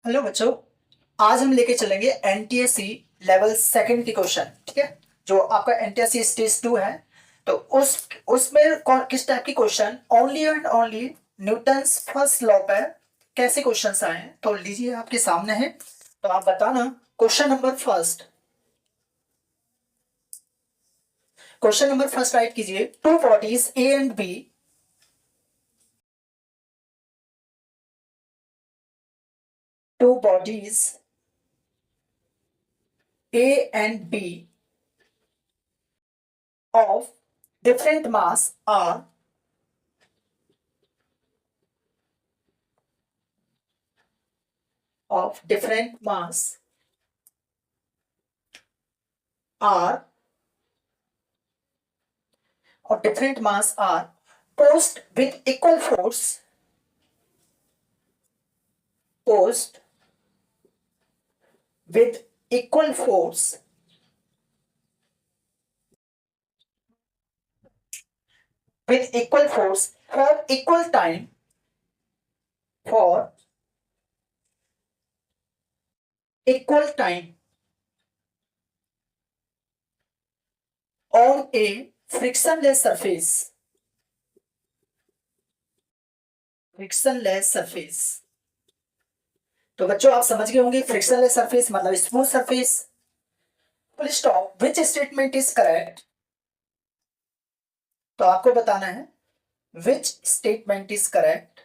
Hello बच्चों। आज हम लेके चलेंगे एनटीएससी लेवल सेकंड की क्वेश्चन। ठीक है, जो आपका एनटीएससी स्टेज 2 है। तो उसमें किस टाइप की question, only and only Newton's first law पर कैसे क्वेश्चंस आए हैं। तो लीजिए, आपके सामने है, तो आप बताना। क्वेश्चन नंबर फर्स्ट, राइट कीजिए। Two bodies A and B, two bodies A and B of different mass are of different mass are of different mass are posed with equal force, posed with equal force with equal force for equal time, for equal time on a frictionless surface, frictionless surface। तो बच्चों, आप समझ गए होंगे frictionless surface मतलब smooth surface. Full stop. Which statement is correct, तो आपको बताना है which statement is correct.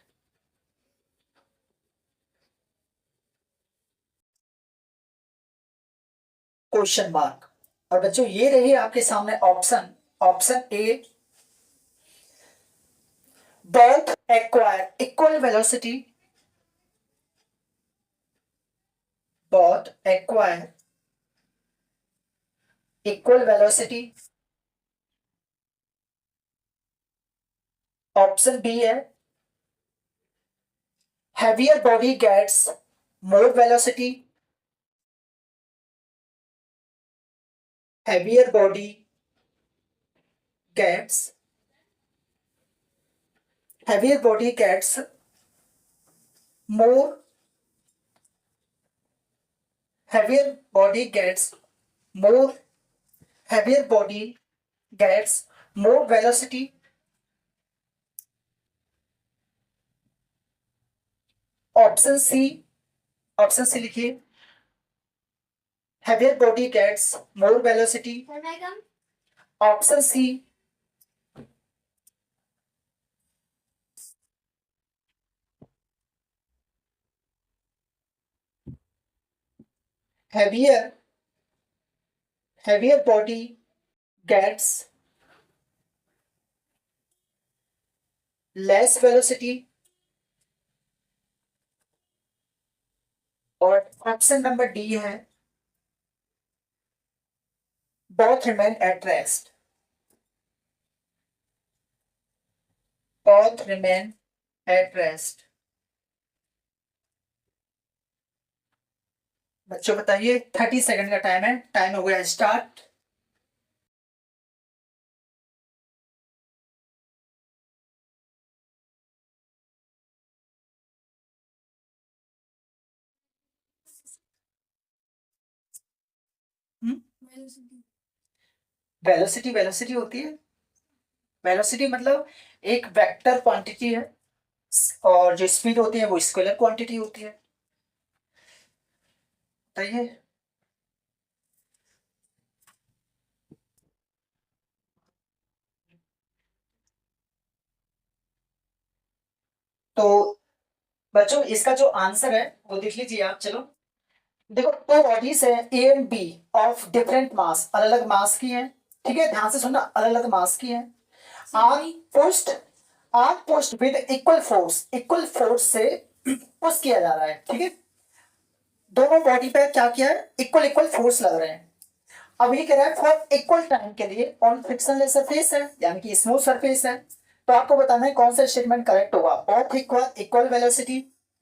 Question mark. और बच्चों, ये रही आपके सामने option. Option A, both acquire equal velocity, both acquire equal velocity। Option B है, heavier body gets more velocity, heavier body gets heavier body gets more heavier body gets more heavier body gets more velocity। Option C, option C लिखिए, heavier body gets more velocity। Option C, heavier body gets less velocity। और option number D है, both remain at rest, both remain at rest। बच्चों बताइए, 30 second का time है, time हो गया start. Velocity velocity होती है, वेलोसिटी मतलब एक वेक्टर क्वांटिटी है, और जो स्पीड होती है वो स्केलर क्वांटिटी होती है। बताइए। तो बच्चों, इसका जो आंसर है वो देख लीजिए आप। चलो देखो, दो बॉडीज है A and B of different mass, अलग अलग मास की है। ठीक है, ध्यान से सुनना, अलग अलग मास की है। R post R post with equal force से पुश किया जा रहा है। ठीक है, दोनों बॉडी पे क्या किया है, इक्वल इक्वल फोर्स लग रहे हैं। अब ये कह रहा है फॉर इक्वल टाइम के लिए ऑन फ्रिक्शनलेस सरफेस है, यानी कि स्मूथ सरफेस है। तो आपको बताना है कौन सा स्टेटमेंट करेक्ट होगा। बोथ इक्वल वेलोसिटी,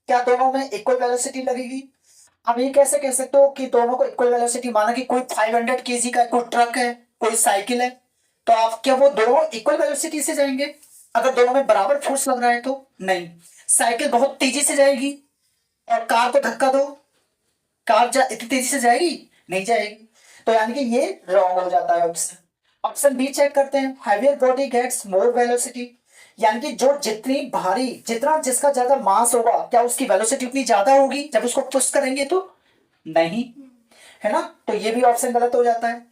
क्या दोनों में इक्वल वेलोसिटी लगेगी। अब ये कैसे कह सकते हो कि दोनों को इक्वल वेलोसिटी, माना कि कोई 500 केजी का कोई ट्रक है, कोई साइकिल है, तो आप क्या वो दोनों इक्वल वेलोसिटी से जाएंगे अगर दोनों में बराबर फोर्स लग रहा है तो? नहीं, साइकिल बहुत तेजी से जाएगी और कार को धक्का दो, कार इतनी तेजी से जाएगी? नहीं जाएगी। तो यानी कि ये रॉन्ग हो जाता है ऑप्शन। ऑप्शन बी चेक करते हैं, heavier body gets more velocity, यानी कि जो जितनी भारी, जितना जिसका ज्यादा मास होगा, क्या उसकी वेलोसिटी उतनी ज्यादा होगी जब उसको पुश करेंगे? तो नहीं, है ना। तो ये भी ऑप्शन गलत हो जाता है।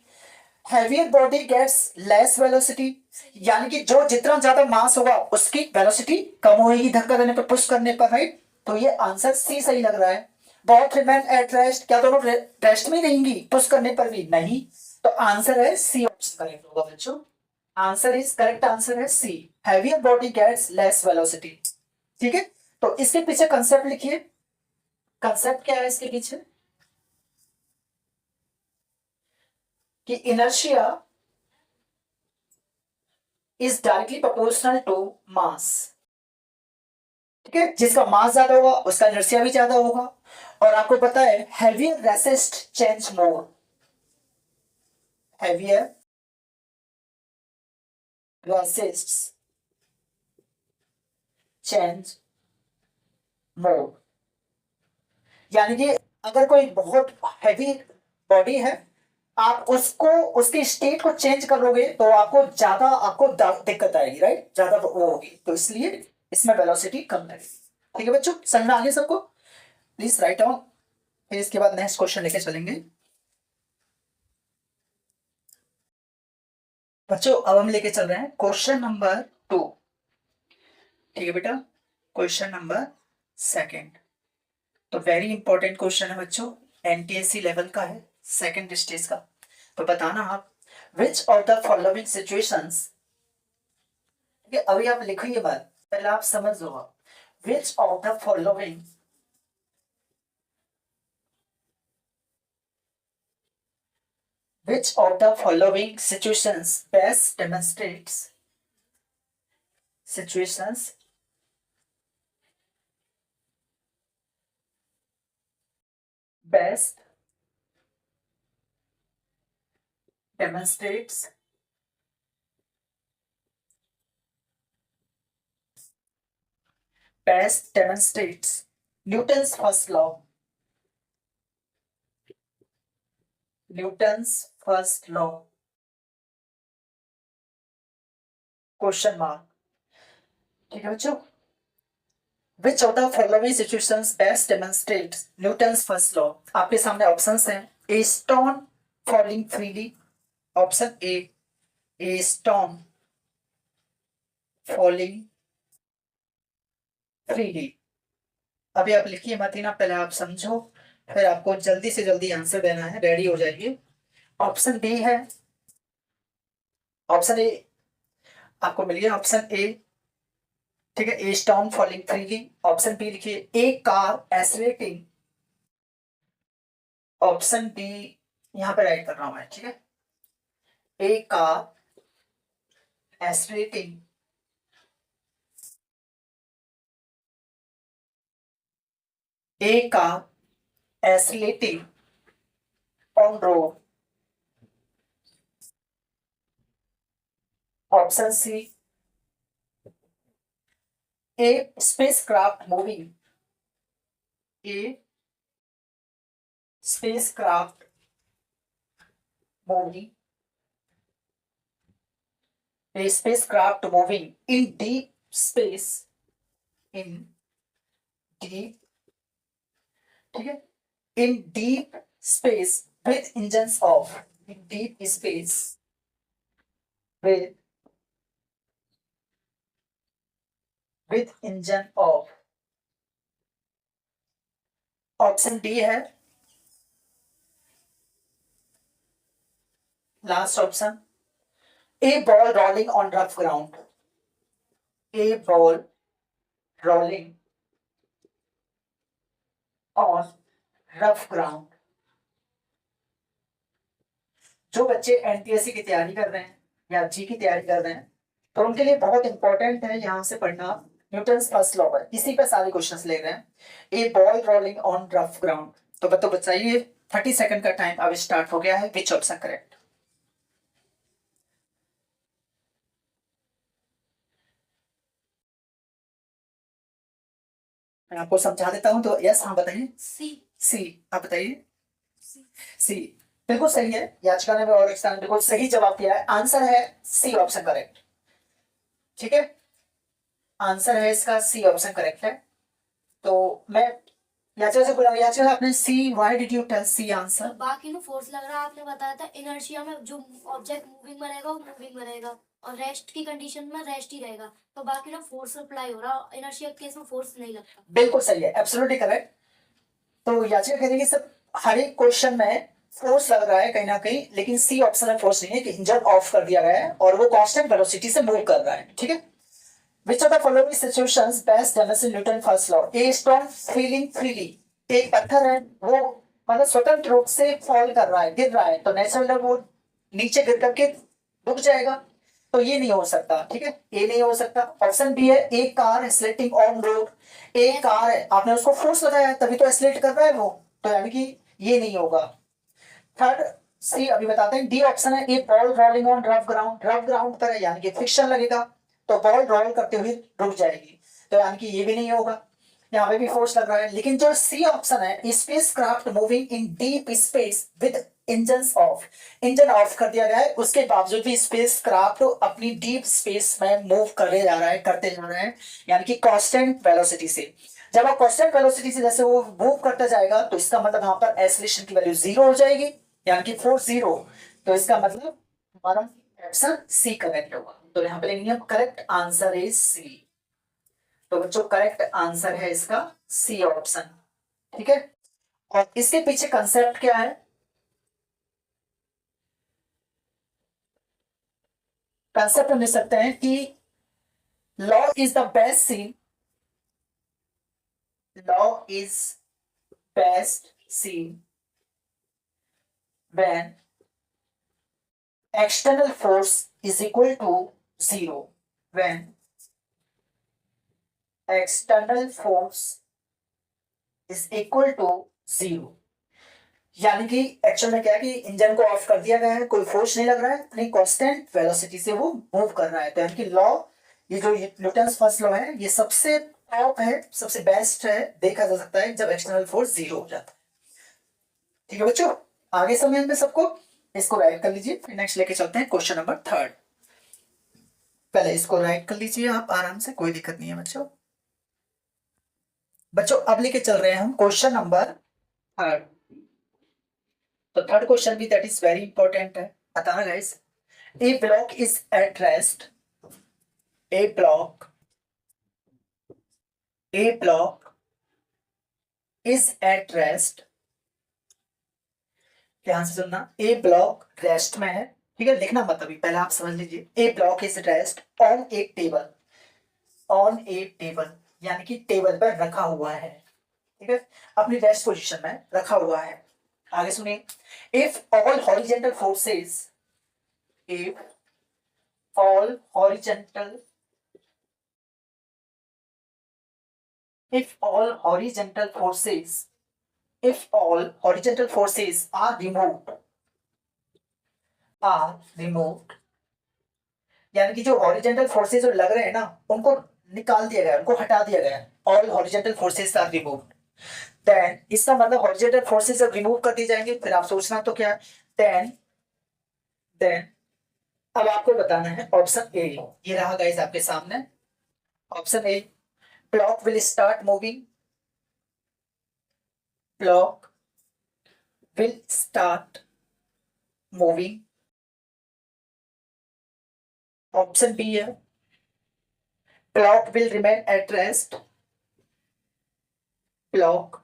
Heavier body gets less velocity, यानी कि जो जितना ज्यादा मास होगा उसकी वेलोसिटी कम होगी धक्का देने पर, पुश करने पर, राइट। तो ये आंसर सी सही लग रहा है। बोथ रिमेन एट रेस्ट, क्या दोनों रेस्ट में रहेंगी पुश करने पर भी? नहीं। तो आंसर है सी ऑप्शन करेक्ट होगा बच्चों। आंसर इज करेक्ट, आंसर है C, heavier body gets less velocity. ठीक है, तो इसके पीछे कंसेप्ट लिखिए। कंसेप्ट क्या है इसके पीछे? कि inertia is directly proportional to mass. ठीक है, जिसका मास ज्यादा होगा उसका इनर्शिया भी ज्यादा होगा। और आपको पता है heavier resist change more, heavier resist change more, यानी कि अगर कोई बहुत हैवी बॉडी है, आप उसको, उसकी स्टेट को चेंज करोगे तो आपको ज्यादा, आपको दिक्कत आएगी, राइट, ज्यादा वो होगी। तो इसलिए इसमें वेलोसिटी कम लगेगी। ठीक है बच्चों, समझ में आ गया सबको? प्लीज राइट डाउन, फिर इसके बाद नेक्स्ट क्वेश्चन लेके चलेंगे। बच्चों अब हम लेके चल रहे हैं क्वेश्चन नंबर 2। ठीक है बेटा, क्वेश्चन नंबर सेकंड। तो वेरी इंपॉर्टेंट क्वेश्चन है बच्चों, एनटीएससी लेवल का है, सेकंड स्टेज का। तो बताना आप, विच ऑफ द फॉलोइंग सिचुएशंस, ठीक है, अभी आप लिखो ये बात, पहले आप समझ लो। Which of the following, which of the following situations best demonstrates, situations best demonstrates Newton's first law, Newton's first law, question mark. ठीक है बच्चों, which of the following situations best demonstrates Newton's first law? आपके सामने options हैं, a stone falling freely, option a stone falling freely। अभी आप लिखिए मत ही ना, पहले आप समझो, फिर आपको जल्दी से जल्दी आंसर देना है, रेडी हो जाइए। ऑप्शन बी है, ऑप्शन ए आपको मिल गया, ऑप्शन ए। ठीक है, a stone falling freely. Option B लिखिए, a car accelerating. Option D यहां पे राइट कर रहा हूं मैं, ठीक है, a car accelerating. A car accelerating on road. Option C, a spacecraft moving, a spacecraft moving, a spacecraft moving in deep space, in deep, ठीक है, in deep space with engines off, in deep space with engine off। Option D है last option, a ball rolling on rough ground, a ball rolling on rough ground। जो बच्चे NTSC की तैयारी कर रहे हैं या जी की तैयारी कर रहे हैं, तो उनके लिए बहुत इंपॉर्टेंट है यहाँ से पढ़ना न्यूटन्स फर्स्ट लॉ पर, इसी पर सारे क्वेश्चंस ले रहे हैं। A ball rolling on rough ground. तो बताइए, 30 सेकंड का टाइम अब स्टार्ट हो गया है, विच ऑप्शन करेक्ट? मैं आपको समझा देता हूँ। तो यस, हाँ बताइए। सी। सी, आप बताइए। सी। सी बिल्कुल सही है। याचिका ने और ने बिल्कुल सही जवाब दिया है। आंसर है सी ऑप्शन करेक्ट। ठीक है, आंसर है इसका सी ऑप्शन करेक्ट है। तो मैं याचिका से बोला, याचिका आपने C, why did you tell C answer? बाकी में फोर्स लग रहा है, आपने बताया था इनर्शिया में जो ऑब्जेक्ट मूविंग में रहेगा वो मूविंग में रहेगा, और रेस्ट की कंडीशन में रेस्ट ही रहेगा, तो बाकी ना फोर्स अप्लाई हो रहा, इनर्शिया केस में फोर्स नहीं लगता। बिल्कुल सही है, एब्सोल्युटली करेक्ट। तो याचिका कह रही है कि सब हर एक क्वेश्चन में फोर्स लग रहा है कहीं ना कहीं, लेकिन सी ऑप्शन में फोर्स नहीं है कि इंजन ऑफ कर दिया गया है और वो कांस्टेंट वेलोसिटी से मूव कर रहा है। ठीक है, which of the following situations best demonstrate Newton first law? A stone falling freely, एक पत्थर है वो मतलब स्वतंत्र रूप से फॉल कर रहा है, गिर रहा है, तो नेचुरल वो नीचे गिर करके रुक जाएगा, तो ये नहीं हो सकता। ठीक है, ये नहीं हो सकता। ऑप्शन बी है, एक कार है स्लेटिंग ऑन रोड, एक कार है आपने उसको फोर्स लगाया तभी तो स्लेट कर रहा है वो, तो यानी कि ये नहीं होगा। थर्ड, सी अभी बताते हैं। डी ऑप्शन है, a ball rolling on rough ground, rough ground पर है यानी कि फ्रिक्शन लगेगा तो बॉल रोल करते हुए रुक जाएगी, तो यानी कि ये भी नहीं होगा, यहाँ पे भी फोर्स लग रहा है। लेकिन जो सी ऑप्शन है, space craft moving in deep space with engine of, engine of कर दिया गया है उसके बावजूद भी स्पेस क्राफ्ट अपनी डीप स्पेस में मूव करे जा रहा है, करते जा रहा है, यानी कि कांस्टेंट वेलोसिटी से। जब आप कांस्टेंट वेलोसिटी से जैसे वो मूव करता जाएगा तो इसका मतलब यहाँ पर एक्सीलरेशन की वैल्यू 0 हो जाएगी, यानी कि फोर्स 0। तो इसका मतलब हमारा ऑप्शन सी करेक्ट होगा। तो यहाँ पे लेंगे करेक्ट आंसर इज सी। तो बच्चों करेक्ट आंसर है इसका सी ऑप्शन। ठीक है, और इसके पीछे कंसेप्ट क्या है? कंसेप्ट हम लिख सकते हैं कि law is the best seen, law is best seen when external force is equal to 0, when external force is equal to 0, यानी कि एक्चुअल में क्या है कि इंजन को ऑफ कर दिया गया है, कोई फोर्स नहीं लग रहा है, अपनी कांस्टेंट वेलोसिटी से वो मूव कर रहा है, तो यानी कि लॉ, ये जो न्यूटन्स फर्स्ट लॉ है, ये सबसे टॉप है, सबसे बेस्ट है, देखा जा सकता है जब एक्सटर्नल फोर्स 0 हो जाता है। ठीक है बच्चों, आगे समझ में सबको, इसको राइट कर लीजिए, फिर नेक्स्ट लेके चलते हैं क्वेश्चन नंबर 3। पहले इसको राइट कर लीजिए आप आराम से, कोई दिक्कत नहीं है बच्चों। बच्चों अब लेके चल रहे हैं हम क्वेश्चन नंबर 3। तो थर्ड क्वेश्चन भी दैट इज वेरी इंपॉर्टेंट है, बताना guys. A block is at rest, A block, A block is at rest, ध्यान से सुनना, ए ब्लॉक रेस्ट में है। ठीक है, लिखना मत अभी, पहले आप समझ लीजिए। A block is rest on a table, on a table यानी कि टेबल पर रखा हुआ है। ठीक है, अपनी रेस्ट पोजीशन में रखा हुआ है। आगे सुनिए, if all horizontal forces, if all horizontal, if all horizontal forces, if all horizontal forces are removed, are removed, यानी कि जो हॉरिजेंटल फोर्सेस जो लग रहे हैं ना उनको निकाल दिया गया, उनको हटा दिया गया, all horizontal forces are removed, then इसका मतलब हॉरिजेंटल फोर्सेस जब रिमूव कर दी जाएंगे, फिर आप सोचना तो क्या, देन देन अब आपको बताना है ऑप्शन ए, ये रहा गाइस आपके सामने option A, block will start moving, block will start moving, option B है block will remain at rest, block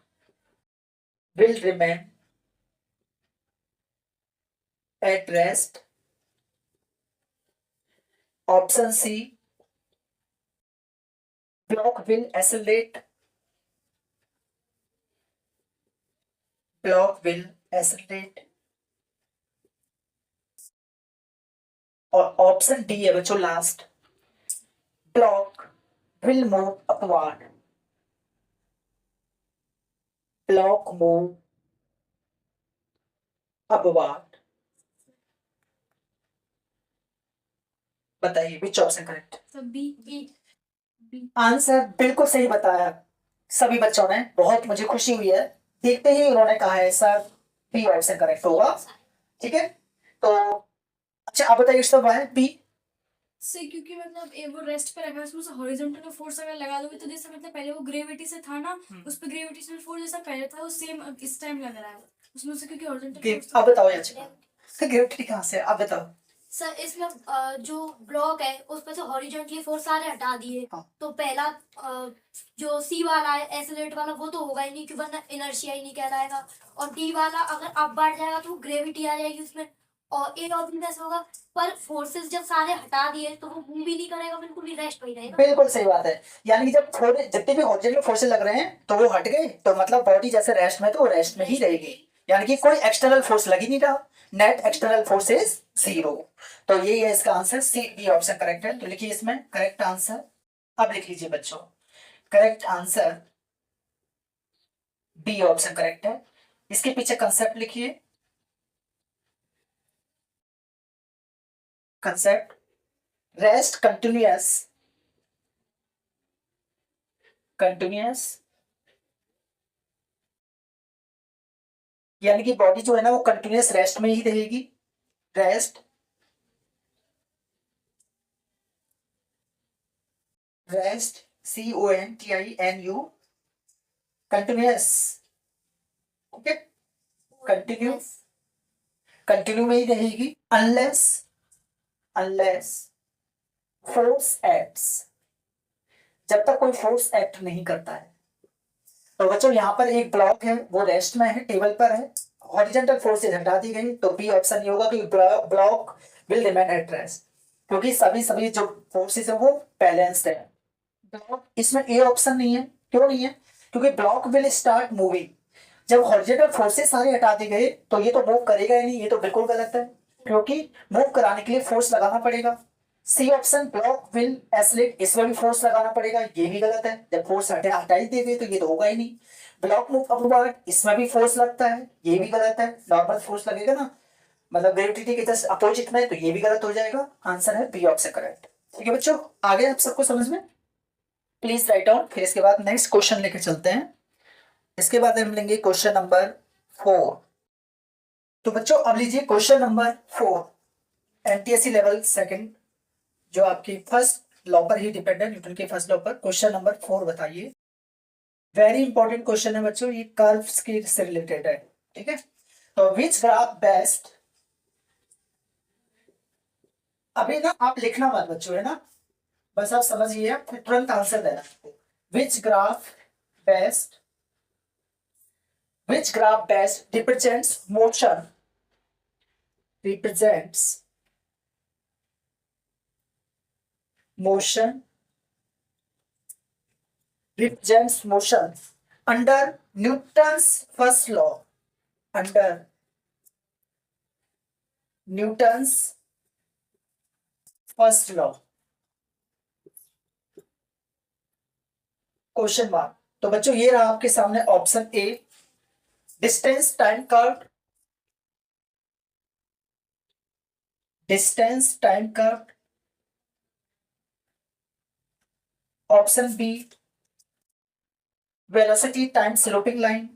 will remain at rest, option C block will accelerate, block will accelerate, और option D है बच्चों last, block will move upward, block move upward। बताइए which option correct? B. B. B. Answer बिल्कुल सही बताया, सभी बच्चों ने, बहुत मुझे खुशी हुई है, देखते ही उन्होंने कहा है सर बी ऑप्शन करेक्ट होगा। ठीक है, तो अच्छा आप बताइए सब है बी। से क्योंकि मतलब वो रेस्ट पे रखा है, उसमें से हॉरिजॉन्टल फोर्स अगर लगा दोगे तो जैसे मतलब पहले वो ग्रेविटी से था ना, उस पे ग्रेविटेशनल फोर्स जैसा पहले था वो सेम इस टाइम लग रहा है उसमें से, क्योंकि हॉरिजॉन्टल फोर्स। आप बताओ यार ग्रेविटी कहाँ से, आप बताओ। सर इसमें जो ब्लॉक है उस पे से हॉरिजॉन्टली फोर्स सारे हटा दिए, हाँ। तो पहला जो सी वाला है एसिलेट वाला वो तो होगा ही नहीं, क्योंकि वरना इनर्शिया ही नहीं कहलाएगा। और डी वाला अगर अप बढ़ जाएगा तो ग्रेविटी आ जाएगी उसमें, और ए और बी वैसे होगा। पर फोर्सेस जब सारे हटा दिए तो वो मूव भी नहीं करेगा, बिल्कुल भी रेस्ट पे ही रहेगा। बिल्कुल सही बात है, यानी कि जब थोड़े जितने भी हॉरिजॉन्टल फोर्सेस लग रहे हैं तो वो हट गए, तो मतलब बॉडी जैसे रेस्ट में तो वो रेस्ट में ही रहेगी, यानी कि कोई एक्सटर्नल फोर्स लग ही नहीं रहा, नेट एक्सटर्नल फोर्स इज 0। तो यही है इसका answer, C B option correct है। तो लिखिए इसमें करेक्ट आंसर, अब लिख लीजिए बच्चों, correct answer B option correct है। इसके पीछे कंसेप्ट लिखिए, कंसेप्ट रेस्ट कंटिन्यूअस, कंटिन्यूअस यानी कि बॉडी जो है ना वो कंटिन्यूअस रेस्ट में ही रहेगी, rest, rest CONTINU, continuous, okay, continue, Yes. Continue में ही रहेगी, अनलेस, अनलेस फोर्स एक्ट्स, जब तक कोई फोर्स एक्ट नहीं करता है। तो बच्चों यहाँ पर एक ब्लॉक है वो रेस्ट में है, टेबल पर है, हॉरिजॉन्टल फोर्सेज हटा दी गई, तो बी ऑप्शन ये होगा कि block will remain at rest, क्योंकि सभी जो फोर्सेज है वो बैलेंस्ड है। ब्लॉक इसमें ए ऑप्शन नहीं है, क्यों नहीं है, क्योंकि ब्लॉक विल स्टार्ट मूविंग, जब हॉरिजॉन्टल फोर्सेस सारे हटा दिए गए तो ये तो मूव करेगा ही नहीं, ये तो बिल्कुल गलत है, क्योंकि मूव कराने के लिए फोर्स लगाना पड़ेगा। C option block will accelerate, इसमें भी फोर्स लगाना पड़ेगा, ये भी गलत है, जब फोर्स हटा ही देंगे तो ये तो होगा ही नहीं। ब्लॉक मूव अपवर्ड, इसमें भी फोर्स लगता है, ये भी गलत है, नॉर्मल फोर्स लगेगा ना, मतलब ग्रेविटी के जस्ट अपोजिट में, तो ये भी गलत हो जाएगा। आंसर है बी ऑप्शन करेक्ट। ठीक है बच्चों, आगे आप सबको समझ में, प्लीज राइट डाउन, फिर इसके बाद नेक्स्ट क्वेश्चन लेके चलते हैं। इसके बाद हम लेंगे क्वेश्चन नंबर 4। तो बच्चों अब लीजिए question number 4, NTSC level second, जो आपकी फर्स्ट लॉ पर ही डिपेंड है, न्यूटन के फर्स्ट लॉ पर। क्वेश्चन नंबर 4 बताइए, वेरी इंपॉर्टेंट क्वेश्चन है बच्चों, ये कर्व्स के से रिलेटेड है। ठीक है, तो विच ग्राफ बेस्ट, अभी ना आप लिखना मत बच्चों, है ना, बस आप समझिए फिर तुरंत आंसर देना। Which graph best, which graph best represents motion, represents motion, represents motion under Newton's first law, under Newton's first law, question mark. तो बच्चों ये रहा आपके सामने option A, distance time curve, distance time curve, option B velocity time sloping line,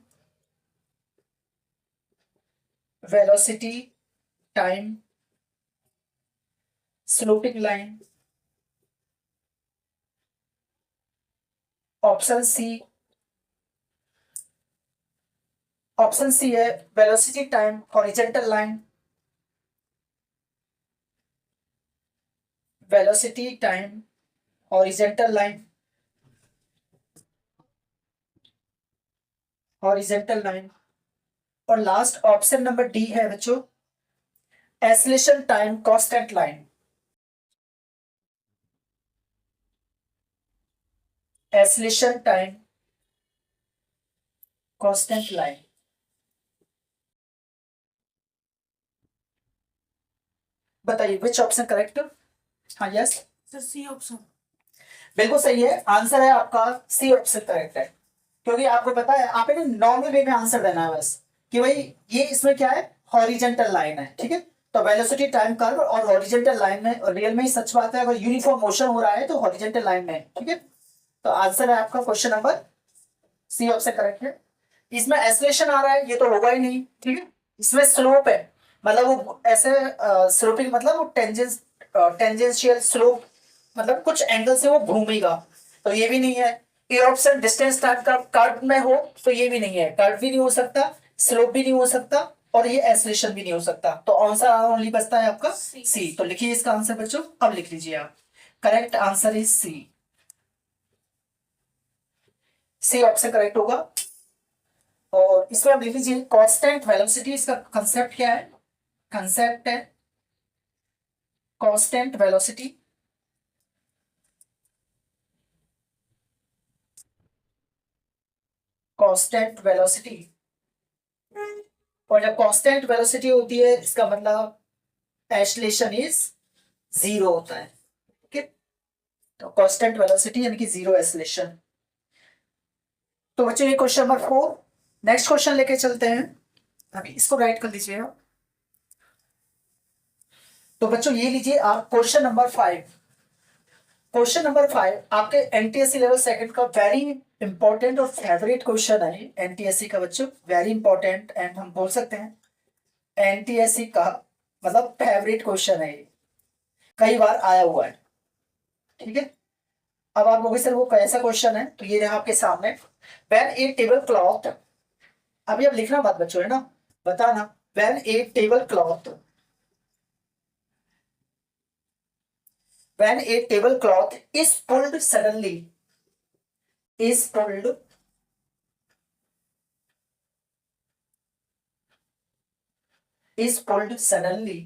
velocity time sloping line, option C, option C है velocity time horizontal line, velocity time horizontal line, horizontal line, और last option number D है बच्चों acceleration time constant line, acceleration time constant line. बताइए which option correct. हाँ yes sir C option. बिल्कुल सही है, answer है आपका सी ऑप्शन करेक्ट है, क्योंकि आपको पता है आप इन्हें नॉर्मल वे में आंसर देना है बस, कि भाई ये इसमें क्या है हॉरिजॉन्टल लाइन है। ठीक है, तो वेलोसिटी टाइम कर्व और हॉरिजॉन्टल लाइन में, और रियल में ही सच बात है, अगर यूनिफॉर्म मोशन हो रहा है तो हॉरिजॉन्टल लाइन में। ठीक है, तो आंसर है आपका question number C option correct है। इसमें एसलेशन आ रहा है, ये तो होगा ही नहीं, ठीक है। इसमें स्लोप है, मतलब वो ऐसे स्लोपिंग, मतलब वो टेंजेंशियल स्लोप, मतलब कुछ एंगल से वो घूमेगा, तो ये भी नहीं है। ए ऑप्शन डिस्टेंस टाइम का कर्व में हो, तो ये भी नहीं है, कर्व भी नहीं हो सकता, स्लोप भी नहीं हो सकता, और ये एसलेशन भी नहीं हो सकता। तो आंसर ओनली बचता है आपका सी। तो लिखिए इसका आंसर बच्चों, अब लिख लीजिए आप, correct answer is C. C option correct होगा। और इसमें आप लिख लीजिए कांस्टेंट वेलोसिटी, इसका कंसेप्ट क्या है? कंसेप्ट है कांस्टेंट वेलोसिटी। कांस्टेंट वेलोसिटी, और जब कांस्टेंट वेलोसिटी होती है इसका मतलब एस्लेशन इज जीरो होता है, ठीक है। तो कांस्टेंट वेलोसिटी यानी कि जीरो एस्लेशन। तो बच्चों ये क्वेश्चन नंबर 4। नेक्स्ट क्वेश्चन लेके चलते हैं, अभी इसको राइट कर लीजिए आप। तो बच्चों ये लीजिए आप क्वेश्चन नंबर 5। क्वेश्चन नंबर 5 आपके एनटीएससी लेवल सेकंड का वेरी इंपॉर्टेंट और फेवरेट क्वेश्चन है एनटीएससी का बच्चों, वेरी इंपॉर्टेंट, एंड हम बोल सकते हैं एनटीएससी का मतलब फेवरेट क्वेश्चन है, कई बार आया हुआ है, ठीक है। अब आप लोग सर वो कैसा क्वेश्चन है, तो ये रहा आपके सामने। व्हेन ए टेबल क्लॉथ, अभी अब लिखना मत बच्चों, है ना, बताना। When A table cloth, when a tablecloth is pulled suddenly, is pulled suddenly,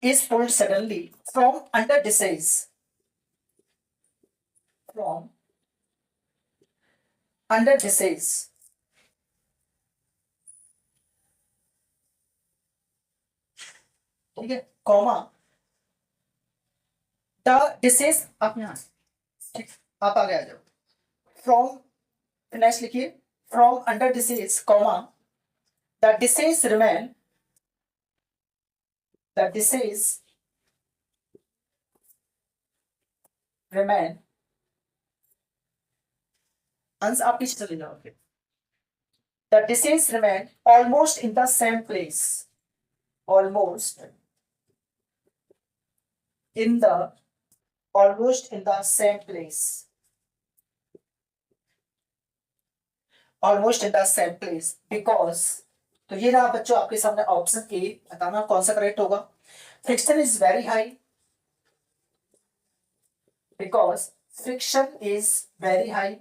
is pulled suddenly from under disease, from under disease, ठीक है, कॉमा द डिसीज, आप यहां, ठीक, आप आगे आ जाओ। फ्रॉम, नेक्स्ट लिखिए, from under disease, comma the disease remain, the disease remain, अंश आप पीछे चले जाओगे। The disease remain almost in the same place, almost in the same place, almost in the same place because, तो ये रहा बच्चों आपके सामने ऑप्शन ए, बताना कौन सा करेक्ट होगा। Friction is very high, because friction is very high,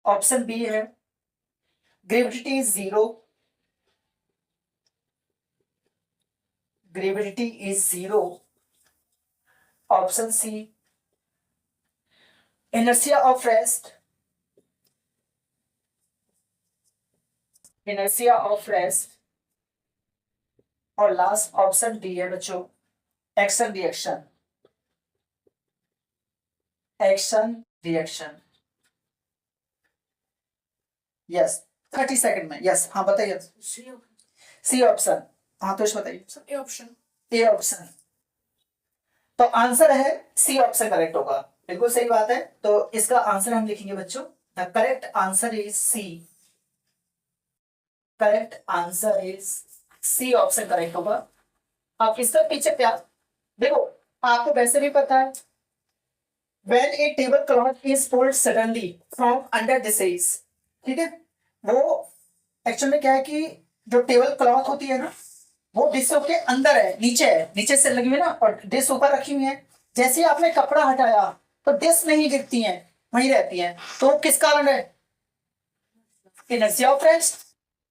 option B है gravity is zero, gravity is zero, option C inertia of rest, और लास्ट ऑप्शन डी है बच्चों एक्शन रिएक्शन। यस 30 सेकंड में, yes हाँ बताइए। C option, हाँ तो बताइए ए ऑप्शन। ए ऑप्शन, तो आंसर है सी ऑप्शन करेक्ट होगा, बिल्कुल सही बात है। तो इसका आंसर हम लिखेंगे बच्चों, the correct answer is C, correct answer is C option correct होगा। आप इसका पीछे प्यार देखो, आपको वैसे भी पता है when a tablecloth is pulled suddenly from under disease, ठीक है, वो एक्चुअल में क्या है कि जो टेबल क्लॉथ होती है ना, वो डिशों के अंदर है, नीचे से लगी हुई ना, और डिश ऊपर रखी हुई है। जैसे ही आपने कपड़ा हटाया तो डिश नहीं गिरती हैं, वहीं रहती हैं। तो किस कारण है? इनर्शिया ऑफ रेस्ट,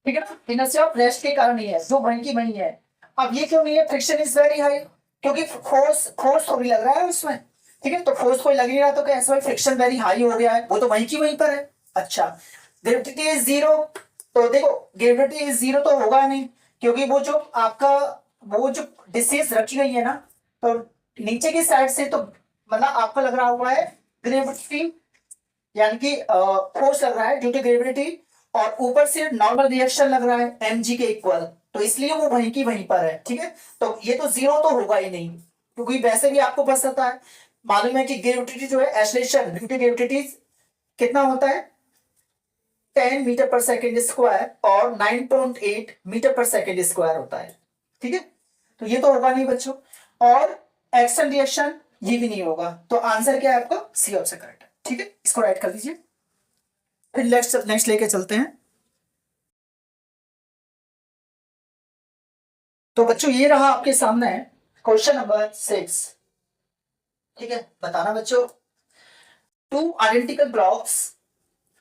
ठीक है ना, इनर्शिया ऑफ रेस्ट के कारण ही है, जो वहीं की वहीं है। अब ये क्यों नहीं है? फ्रिक्शन इज वेरी हाई, क्योंकि फोर्स थोड़ी लग रहा है उसमें, ठीक है। तो फोर्स कोई लग नहीं रहा, तो क्या ऐसा फ्रिक्शन वेरी हाई हो गया है, वो तो वहीं की वहीं पर है। अच्छा, ग्रेविटी इज जीरो, तो देखो ग्रेविटी इज जीरो तो होगा नहीं, क्योंकि वो जो आपका वो जो डिसीज रखी गई है ना, तो नीचे की साइड से तो मतलब आपको लग रहा हुआ है ग्रेविटी, यानी कि फोर्स लग रहा है ड्यू टू ग्रेविटी, और ऊपर से नॉर्मल रिएक्शन लग रहा है mg के इक्वल, तो इसलिए वो वहीं की वहीं पर है, ठीक है। तो ये तो जीरो तो होगा ही नहीं, क्योंकि वैसे भी आपको पता होता है, मालूम है कि ग्रेविटी जो है एक्सेलरेशन ग्रेविटी कितना होता है 10 मीटर पर सेकेंड स्क्वायर और 9.8 मीटर पर सेकेंड स्क्वायर होता है। ठीक है, तो ये तो होगा नहीं बच्चों, और एक्शन रिएक्शन ये भी नहीं होगा, तो आंसर क्या है आपका सी ऑप्शन करेक्ट है। ठीक है, इसको राइट कर दीजिए। फिर नेक्स्ट लेके चलते हैं। तो बच्चों ये रहा आपके सामने क्वेश्चन नंबर 6। ठीक है, बताना बच्चों, टू आइडेंटिकल ब्लॉक्स,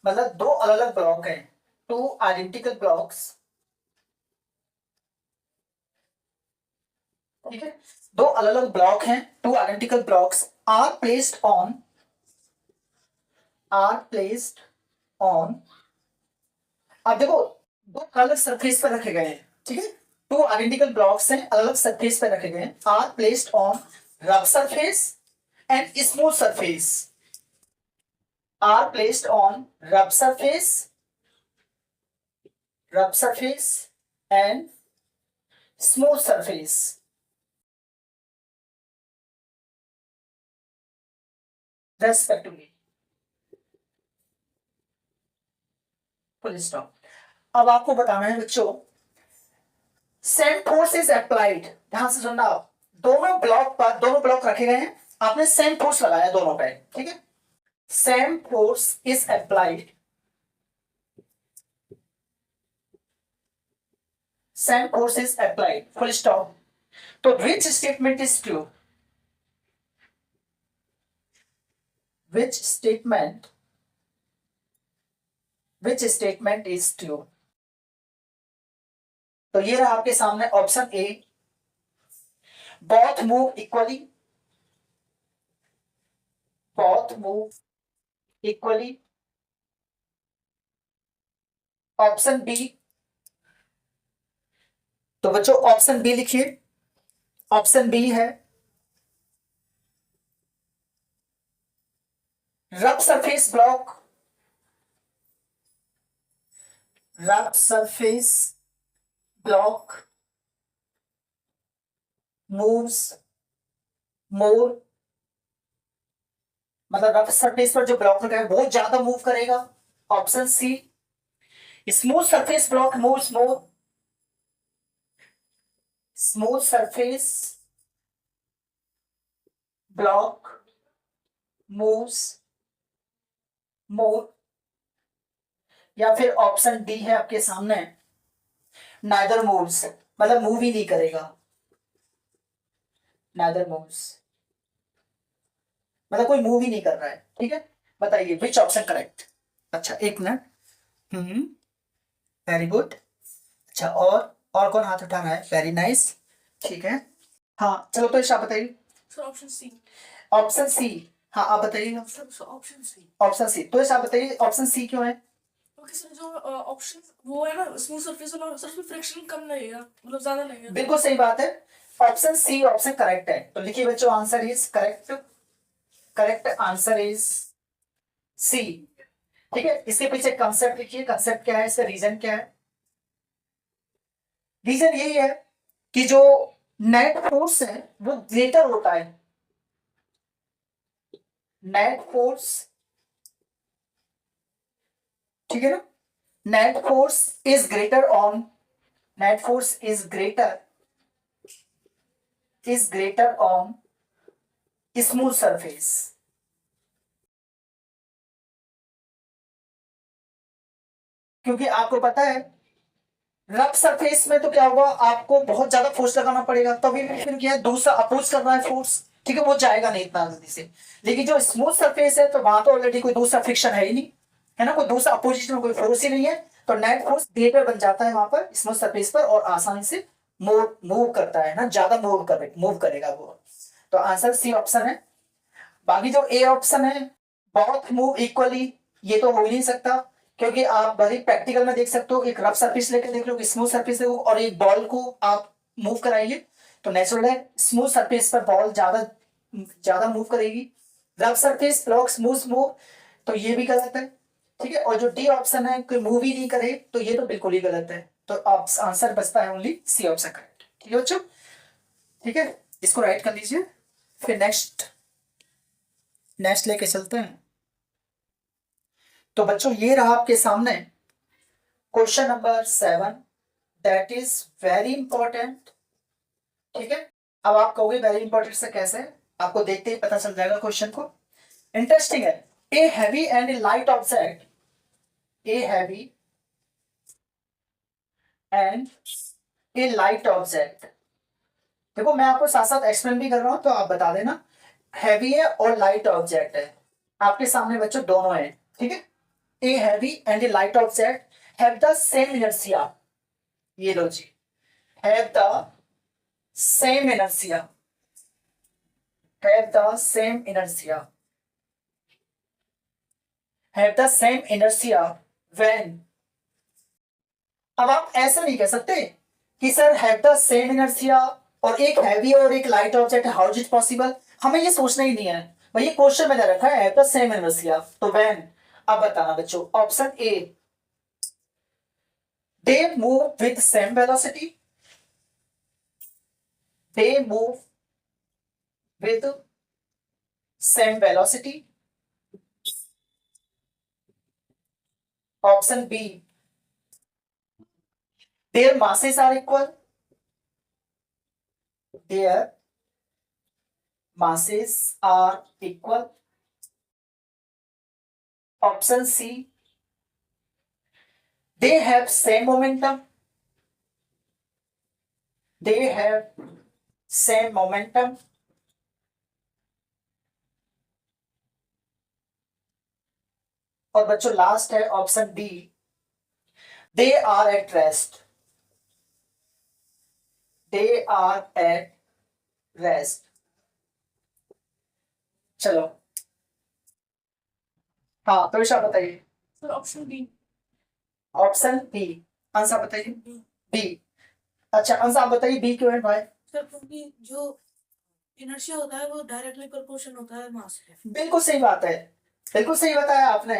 मतलब दो अलग अलग ब्लॉक हैं, टू आइडेंटिकल ब्लॉक्स। ठीक है, दो अलग अलग ब्लॉक हैं, two identical blocks are placed on अब देखो दो अलग अलग सरफेस पर रखे गए हैं। ठीक है, टू आइडेंटिकल ब्लॉक्स हैं, अलग अलग सरफेस पर रखे गए हैं, are placed on rough surface and smooth surface, are placed on rough surface and smooth surface. Respectively, full stop. अब आपको बताना है बच्चों, सेम फोर्स इज अप्लाइड, ध्यान से सुनना, दोनों ब्लॉक रखे गए हैं, आपने सेम फोर्स लगाया दोनों पे। ठीक है, same force is applied, same force is applied, full stop. तो which statement is true, which statement is true? तो ये रहा आपके सामने option A, both move equally, option B, तो बच्चों ऑप्शन बी लिखिए, ऑप्शन बी है rough surface block moves more, मतलब रफ सरफेस पर जो ब्लॉक लगा है वो ज्यादा मूव करेगा। Option C, smooth surface block moves more, smooth surface block moves more, या फिर ऑप्शन डी है आपके सामने, नाइदर मूव्स, मतलब मूव ही नहीं करेगा, नाइदर मूव्स, मतलब कोई मूव ही नहीं कर रहा है। ठीक है, बताइए विच ऑप्शन करेक्ट। अच्छा एक मिनट, वेरी गुड। अच्छा और कौन हाथ उठा रहा है, वेरी नाइस। ठीक है, हाँ चलो तो आप बताइए। Option C. ऑप्शन सी, हाँ आप बताइए। ऑप्शन सी, तो आप बताइए ऑप्शन सी क्यों है। क्योंकि सर जो ऑप्शन वो है ना स्मूथ सरफेस वाला, सर उसमें फ्रिक्शन कम लगेगा, मतलब ज्यादा लगेगा। बिल्कुल सही बात है, ऑप्शन सी ऑप्शन करेक्ट है। तो लिखिए बच्चों, answer is correct answer is C. ठीक है, इसके पीछे कंसेप्ट लिखिए, कंसेप्ट क्या है, इसका रीजन क्या है। रीजन यही है कि जो नेट फोर्स है वो ग्रेटर होता है, नेट फोर्स, ठीक है ना, net force is greater on smooth surface. क्योंकि आपको पता है रफ सरफेस में तो क्या होगा, आपको बहुत ज्यादा फोर्स लगाना पड़ेगा, तभी फिर क्या है दूसरा अपोज कर रहा है फोर्स, ठीक है, वो जाएगा नहीं इतना जल्दी से। लेकिन जो स्मूथ सरफेस है तो वहां तो ऑलरेडी कोई दूसरा फ्रिक्शन है ही नहीं, है ना, कोई दूसरा अपोजिशन में कोई फोर्स ही नहीं है, तो नेट फोर्स ग्रेटर बन जाता है वहां पर स्मूथ सरफेस पर और आसानी से मूव करता है ना, ज्यादा मूव करेगा वो। तो आंसर सी ऑप्शन है। बाकी जो ए ऑप्शन है बहुत मूव इक्वली, ये तो हो ही नहीं सकता, क्योंकि आप बड़ी प्रैक्टिकल में देख सकते हो, एक रफ सरफेस लेकर देख लो, स्मूथ सरफेस देखो और एक बॉल को आप मूव कराइए, तो नेचुरल है स्मूथ सरफेस पर बॉल ज्यादा मूव करेगी, rough surface block smooth move, तो ये भी गलत है। ठीक है, और जो डी ऑप्शन है कोई मूव ही नहीं करे, तो ये तो बिल्कुल ही गलत है। तो आंसर बचता है ओनली सी ऑप्शन करेक्ट। ठीक है बच्चों, ठीक है, इसको राइट कर लीजिए। फिर नेक्स्ट लेके चलते हैं। तो बच्चों ये रहा आपके सामने question number 7, that is very important. ठीक है, अब आप कहोगे वेरी इंपॉर्टेंट से कैसे, आपको देखते ही पता चल जाएगा क्वेश्चन को। इंटरेस्टिंग है। A heavy and a light object, A heavy and a light object. देखो मैं आपको साथ साथ एक्सप्लेन भी कर रहा हूं तो आप बता देना। हैवी है और लाइट ऑब्जेक्ट है, आपके सामने बच्चों दोनों है। ठीक है, a heavy and a light object have the same inertia. ये लो जी, have the same inertia, have the same inertia, have the same inertia when. अब आप ऐसा नहीं कह सकते कि sir have the same inertia और एक हैवी और एक light object, how is it possible. हमें ये सोचना ही नहीं है भाई, ये क्वेश्चन में दे रखा है हैव द सेम इनर्शिया, तो व्हेन। अब बताना बच्चों, option A, they move with same velocity, they move with same velocity. Option B, their masses are equal, their masses are equal. Option C, they have same momentum, they have same momentum. और बच्चों last है option D, they are at rest, they are at rest. चलो हाँ तो विशाल बताइए। Sir option B. Option B, answer बताइए। B, अच्छा answer आप बताइए बी क्यों है भाई। सर क्योंकि जो इनर्शिया होता है वो डायरेक्टली प्रोपोर्शन होता है मास के। बिल्कुल सही बात है, बिल्कुल सही बताया आपने।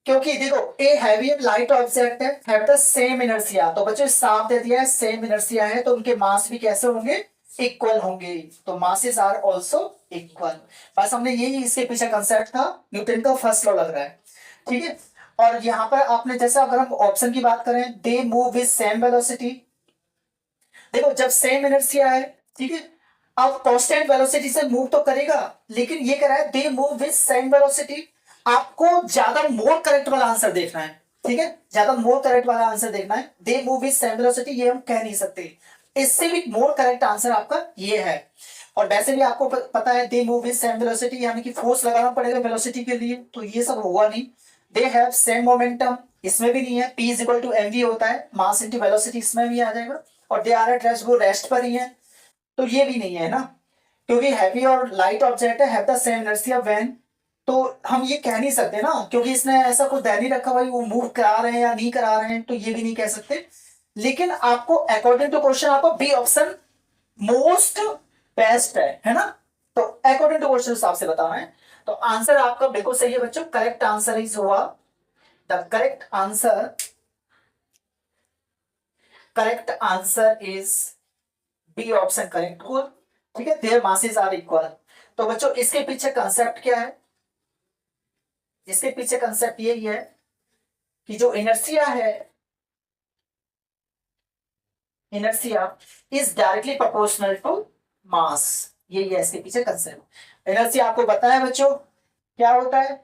क्योंकि देखो ए हैवी एंड लाइट ऑब्जेक्ट है, हैव द सेम इनर्शिया, तो बच्चों साफ दे दिया है सेम इनर्शिया है तो उनके मास भी कैसे होंगे, इक्वल होंगे, तो मासेस आर आल्सो इक्वल। बस हमने यही इसके पीछे कंसेप्ट था, न्यूटन का फर्स्ट लॉ लग रहा है। ठीक है, और यहाँ पर आपने जैसे अगर हम ऑप्शन की बात करें, दे मूव विद सेम वेलोसिटी। देखो जब सेम इनर्शिया है, ठीक है, अब कांस्टेंट वेलोसिटी से मूव तो करेगा, लेकिन ये कह रहा है दे मूव विद सेम वेलोसिटी। आपको ज्यादा मोर करेक्ट वाला आंसर देखना है। ठीक है, ज्यादा मोर करेक्ट वाला आंसर देखना है। दे मूव विद सेम वेलोसिटी ये हम कह नहीं सकते, इससे भी मोर करेक्ट आंसर आपका ये है। और वैसे भी आपको पता है दे मूव विद सेम वेलोसिटी यानी कि फोर्स लगाना पड़ेगा वेलोसिटी के लिए, तो ये सब होगा नहीं। दे हैव सेम मोमेंटम, इसमें भी नहीं है, P is equal to mv होता है, मास इनटू वेलोसिटी, इसमें भी आ जाएगा। और दे आर एट रेस्ट, वो रेस्ट पर ही है, तो ये भी नहीं है ना, क्योंकि हैवी और लाइट ऑब्जेक्ट है, have the same inertia when, तो हम ये कह नहीं सकते ना, क्योंकि इसने ऐसा कुछ दे नहीं रखा भाई वो मूव करा रहे हैं या नहीं करा रहे हैं, तो ये भी नहीं कह सकते। लेकिन आपको अकॉर्डिंग टू क्वेश्चन आपको बी ऑप्शन मोस्ट बेस्ट है ना, तो अकॉर्डिंग टू क्वेश्चन हिसाब से बताना है। तो आंसर आपका बिल्कुल सही है बच्चों, करेक्ट आंसर इज हुआ, the correct answer is B option correct हुआ। ठीक है, देयर मासेस आर इक्वल। तो बच्चों इसके पीछे कंसेप्ट क्या है, इसके पीछे कंसेप्ट यही है कि जो इनर्शिया है, inertia is directly proportional to mass, यही है इसके पीछे कंसेप्ट। इनर्शिया आपको पता है बच्चों क्या होता है,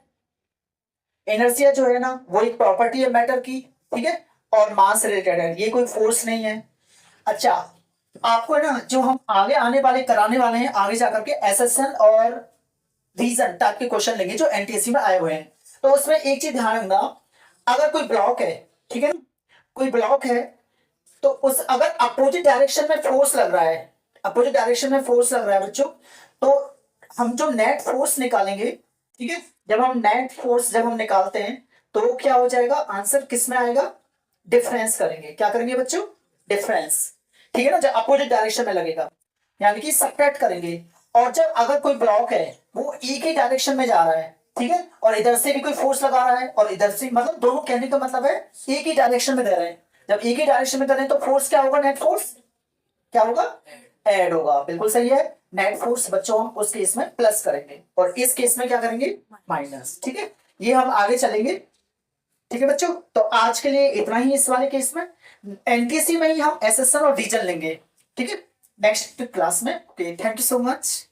इनर्शिया जो है ना वो एक प्रॉपर्टी है मैटर की, ठीक है, और मास रिलेटेड है, ये कोई फोर्स नहीं है। अच्छा आपको ना जो हम आगे आने वाले कराने वाले हैं, आगे जाकर के एसेशन और रीजन टाइप के क्वेश्चन लेंगे जो एनटीएससी में आए हुए हैं, तो उसमें एक चीज ध्यान रखना, अगर कोई ब्लॉक है, ठीक है ना, कोई ब्लॉक है, तो उस अगर अपोजिट डायरेक्शन में फोर्स लग रहा है, अपोजिट डायरेक्शन में फोर्स लग रहा है बच्चों, तो हम जो नेट फोर्स निकालेंगे, ठीक है, जब हम नेट फोर्स जब हम निकालते हैं तो क्या हो जाएगा, आंसर किस में आएगा, डिफरेंस करेंगे। क्या करेंगे बच्चों, डिफरेंस, ठीक है ना, जब अपोजिट डायरेक्शन में लगेगा यानी कि सब्ट्रैक्ट करेंगे। और जब अगर कोई ब्लॉक है वो एक ही डायरेक्शन में जा रहा है, ठीक है, और इधर से भी कोई फोर्स लगा रहा है और इधर से, मतलब दोनों कहने का मतलब है एक ही डायरेक्शन में दे रहे हैं, जब एक ही डायरेक्शन में दे रहे हैं तो फोर्स क्या होगा, नेट फोर्स क्या होगा, ऐड होगा, बिल्कुल सही है। नेट फोर्स बच्चों हम उस केस में प्लस करेंगे और इस केस में क्या करेंगे, माइनस। ठीक है, ये हम आगे चलेंगे। ठीक है बच्चों, तो आज के लिए इतना ही इस वाले केस में। एनटीसी में ही हम एसएसएन और डीजल लेंगे। ठीक है, नेक्स्ट क्लास में। Okay, thank you so much.